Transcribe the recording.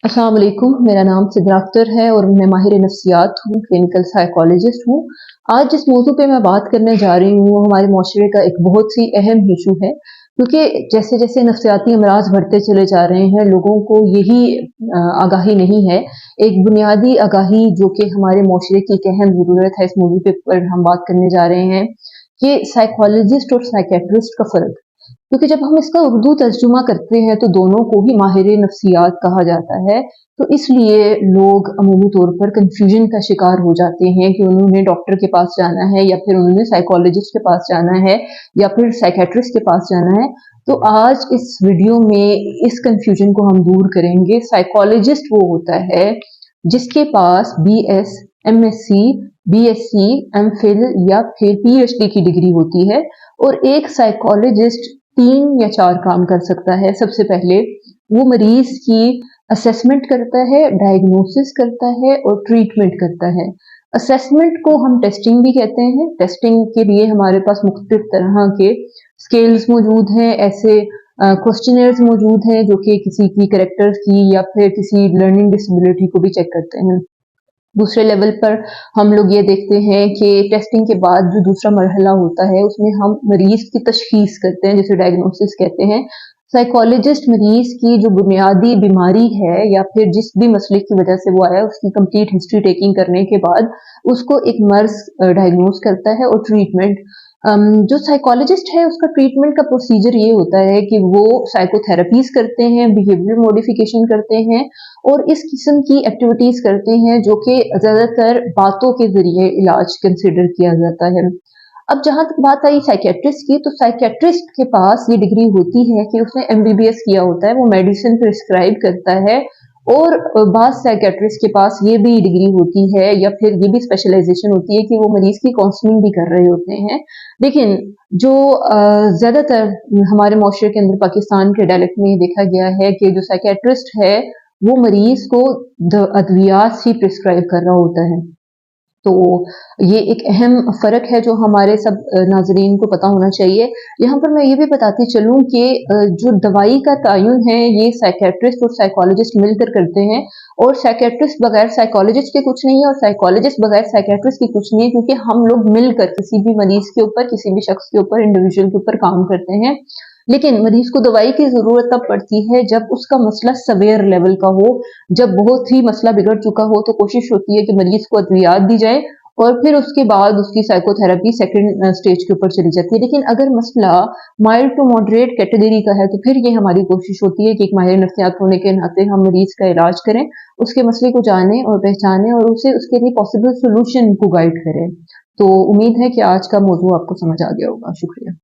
अस्सलाम वालेकुम, मेरा नाम सिद्रा अख्तर है और मैं माहिर नफ्सियात हूँ, क्लिनिकल साइकोलॉजिस्ट हूँ। आज जिस मौजू पे मैं बात करने जा रही हूँ वो हमारे माशरे का एक बहुत ही अहम इशू है, क्योंकि जैसे जैसे नफ्सियाती अमराज बढ़ते चले जा रहे हैं, लोगों को यही आगाही नहीं है। एक बुनियादी आगाही जो कि हमारे माशरे की एक अहम ज़रूरत है, इस मौजू पे पर हम बात करने जा रहे हैं कि साइकोलॉजिस्ट और साइकेट्रिस्ट का फ़र्क। क्योंकि जब हम इसका उर्दू तर्जुमा करते हैं तो दोनों को ही माहिर नफ्सियात कहा जाता है, तो इसलिए लोग अमूमी तौर पर कन्फ्यूजन का शिकार हो जाते हैं कि उन्होंने डॉक्टर के पास जाना है या फिर उन्होंने साइकोलॉजिस्ट के पास जाना है या फिर साइकेट्रिस्ट के पास जाना है। तो आज इस वीडियो में इस कन्फ्यूजन को हम दूर करेंगे। साइकोलॉजिस्ट वो होता है जिसके पास BS, MSc, BSc, MPhil या फिर PhD की डिग्री होती है, और एक साइकोलॉजिस्ट 3 या 4 काम कर सकता है। सबसे पहले वो मरीज की असेसमेंट करता है, डायग्नोसिस करता है और ट्रीटमेंट करता है। असेसमेंट को हम टेस्टिंग भी कहते हैं। टेस्टिंग के लिए हमारे पास मुख्तलिफ तरह के स्केल्स मौजूद हैं, ऐसे क्वेश्चनर्स मौजूद हैं जो कि किसी की कैरेक्टर की या फिर किसी लर्निंग डिसेबिलिटी को भी चेक करते हैं। दूसरे लेवल पर हम लोग ये देखते हैं कि टेस्टिंग के बाद जो दूसरा मरहला होता है उसमें हम मरीज की तशखीस करते हैं, जिसे डायग्नोसिस कहते हैं। साइकोलॉजिस्ट मरीज की जो बुनियादी बीमारी है या फिर जिस भी मसले की वजह से वो आया उसकी कंप्लीट हिस्ट्री टेकिंग करने के बाद उसको एक मर्ज डायग्नोस करता है, और ट्रीटमेंट जो साइकोलॉजिस्ट है उसका ट्रीटमेंट का प्रोसीजर ये होता है कि वो साइकोथेरेपीज करते हैं, बिहेवियर मॉडिफिकेशन करते हैं और इस किस्म की एक्टिविटीज करते हैं जो कि ज्यादातर बातों के जरिए इलाज कंसिडर किया जाता है। अब जहां तक बात आई साइकेट्रिस्ट की, तो साइकेट्रिस्ट के पास ये डिग्री होती है कि उसने MBBS किया होता है, वो मेडिसिन प्रिस्क्राइब करता है। और बाद साइकेट्रिस्ट के पास ये भी डिग्री होती है या फिर ये भी स्पेशलाइजेशन होती है कि वो मरीज की काउंसलिंग भी कर रहे होते हैं। लेकिन जो ज्यादातर हमारे माशरे के अंदर पाकिस्तान के डायलेक्ट में देखा गया है कि जो साइकेट्रिस्ट है वो मरीज को अद्वियात ही प्रिस्क्राइब कर रहा होता है। तो ये एक अहम फ़र्क है जो हमारे सब नाज़रीन को पता होना चाहिए। यहाँ पर मैं ये भी बताती चलूँ कि जो दवाई का तयन है ये साइकेट्रिस्ट और साइकोलॉजिस्ट मिलकर करते हैं, और साइकेट्रिस्ट बगैर साइकोलॉजिस्ट के कुछ नहीं है और साइकोलॉजिस्ट बगैर साइकेट्रिस्ट के कुछ नहीं है, क्योंकि हम लोग मिलकर किसी भी मरीज के ऊपर, किसी भी शख्स के ऊपर, इंडिविजुअल के ऊपर काम करते हैं। लेकिन मरीज को दवाई की ज़रूरत तब पड़ती है जब उसका मसला सवेयर लेवल का हो, जब बहुत ही मसला बिगड़ चुका हो, तो कोशिश होती है कि मरीज को अद्वियात दी जाए और फिर उसके बाद उसकी साइकोथेरेपी सेकंड स्टेज के ऊपर चली जाती है। लेकिन अगर मसला माइल्ड टू मॉडरेट कैटेगरी का है तो फिर ये हमारी कोशिश होती है कि एक माहिर नफ्सियात होने के नाते हम मरीज का इलाज करें, उसके मसले को जानें और पहचानें और उसे उसके लिए पॉसिबल सोल्यूशन को गाइड करें। तो उम्मीद है कि आज का मौजू आपको समझ आ गया होगा। शुक्रिया।